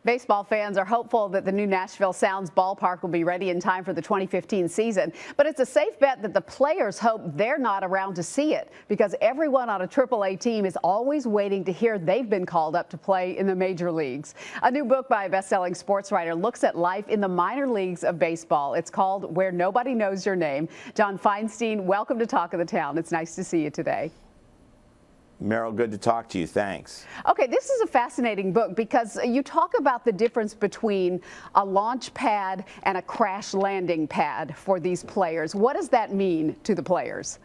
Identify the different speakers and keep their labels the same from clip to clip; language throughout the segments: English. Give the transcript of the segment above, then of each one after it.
Speaker 1: Baseball fans are hopeful that the new Nashville Sounds ballpark will be ready in time for the 2015 season, but it's a safe bet that the players hope they're not around to see it because everyone on a AAA team is always waiting to hear they've been called up to play in the major leagues. A new book by a best-selling sports writer looks at life in the minor leagues of baseball. It's called Where Nobody Knows Your Name. John Feinstein, welcome to Talk of the Town. It's nice to see you today.
Speaker 2: Meryl, good to talk to you. Thanks.
Speaker 1: Okay, this is a fascinating book because you talk about the difference between a launch pad and a crash landing pad for these players. What does that mean to the players?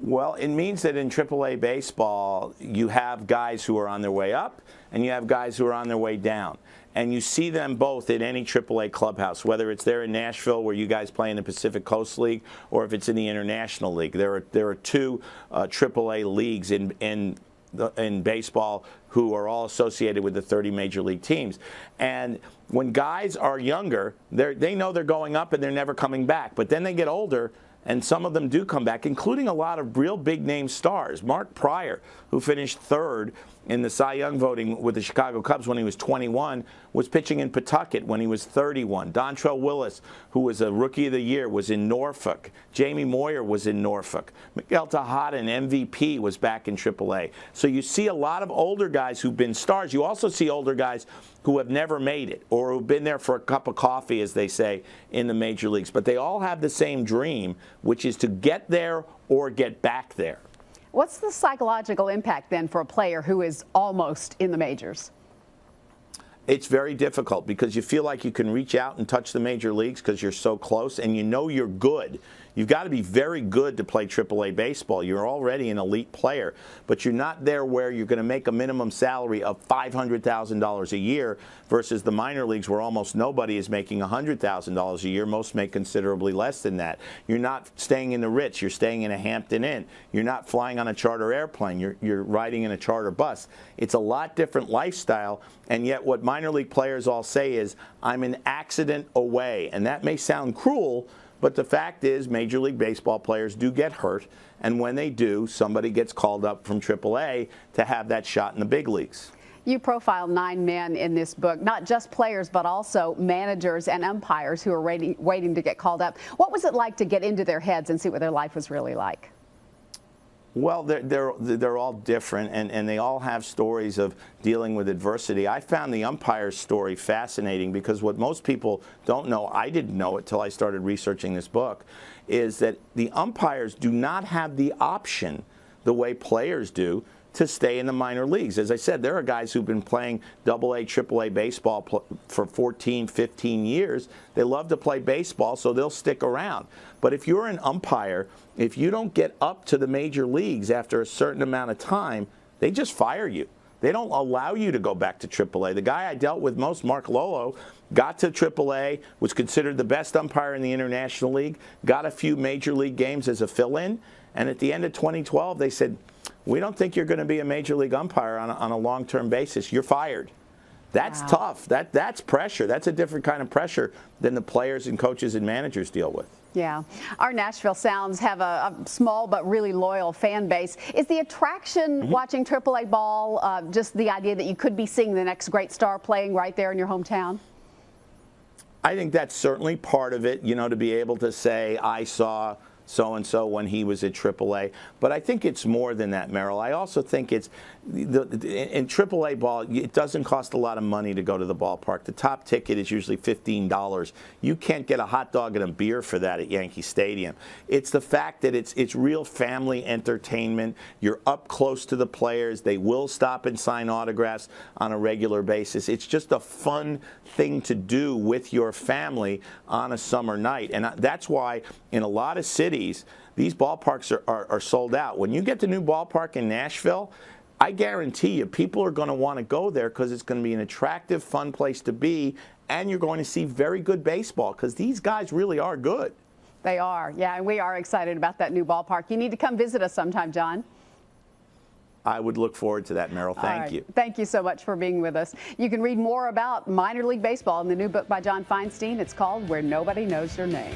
Speaker 2: Well, it means that in AAA baseball, you have guys who are on their way up and you have guys who are on their way down. And you see them both in any AAA clubhouse, whether it's there in Nashville where you guys play in the Pacific Coast League or if it's in the International League. There are two AAA leagues in baseball who are all associated with the 30 major league teams. And when guys are younger, they know they're going up and they're never coming back. But then they get older, and some of them do come back, including a lot of real big-name stars. Mark Pryor, who finished third in the Cy Young voting with the Chicago Cubs when he was 21, was pitching in Pawtucket when he was 31. Dontrell Willis, who was a Rookie of the Year, was in Norfolk. Jamie Moyer was in Norfolk. Miguel Tejada, an MVP, was back in AAA. So you see a lot of older guys who've been stars. You also see older guys who have never made it or who've been there for a cup of coffee, as they say, in the major leagues. But they all have the same dream, which is to get there or get back there.
Speaker 1: What's the psychological impact then for a player who is almost in the majors?
Speaker 2: It's very difficult because you feel like you can reach out and touch the major leagues because you're so close and you know you're good. You've got to be very good to play AAA baseball. You're already an elite player, but you're not there where you're going to make a minimum salary of $500,000 a year versus the minor leagues where almost nobody is making $100,000 a year. Most make considerably less than that. You're not staying in the Ritz. You're staying in a Hampton Inn. You're not flying on a charter airplane. You're riding in a charter bus. It's a lot different lifestyle, and yet what minor league players all say is, I'm an accident away. And that may sound cruel, but the fact is Major League Baseball players do get hurt, and when they do, somebody gets called up from AAA to have that shot in the big leagues.
Speaker 1: You profile 9 men in this book, not just players, but also managers and umpires who are waiting to get called up. What was it like to get into their heads and see what their life was really like?
Speaker 2: Well, they're all different, and they all have stories of dealing with adversity. I found the umpire's story fascinating because what most people don't know, I didn't know it till I started researching this book, is that the umpires do not have the option the way players do to stay in the minor leagues. As I said, there are guys who've been playing AA, AAA baseball for 14, 15 years. They love to play baseball, so they'll stick around. But if you're an umpire, if you don't get up to the major leagues after a certain amount of time, they just fire you. They don't allow you to go back to AAA. The guy I dealt with most, Mark Lolo, got to AAA, was considered the best umpire in the International League, got a few major league games as a fill-in, and at the end of 2012, they said, we don't think you're going to be a major league umpire on a long-term basis. You're fired. That's tough. That's pressure. That's a different kind of pressure than the players and coaches and managers deal with.
Speaker 1: Yeah. Our Nashville Sounds have a small but really loyal fan base. Is the attraction watching AAA ball just the idea that you could be seeing the next great star playing right there in your hometown?
Speaker 2: I think that's certainly part of it, you know, to be able to say, I saw so-and-so when he was at AAA. But I think it's more than that, Meryl. I also think it's, in AAA ball, it doesn't cost a lot of money to go to the ballpark. The top ticket is usually $15. You can't get a hot dog and a beer for that at Yankee Stadium. It's the fact that it's real family entertainment. You're up close to the players. They will stop and sign autographs on a regular basis. It's just a fun thing to do with your family on a summer night. And that's why in a lot of cities, these ballparks are sold out. When you get the new ballpark in Nashville, I guarantee you people are going to want to go there because it's going to be an attractive, fun place to be, and you're going to see very good baseball because these guys really are good.
Speaker 1: They are, yeah, and we are excited about that new ballpark. You need to come visit us sometime, John.
Speaker 2: I would look forward to that, Meryl. Thank you.
Speaker 1: Thank you so much for being with us. You can read more about minor league baseball in the new book by John Feinstein. It's called Where Nobody Knows Your Name.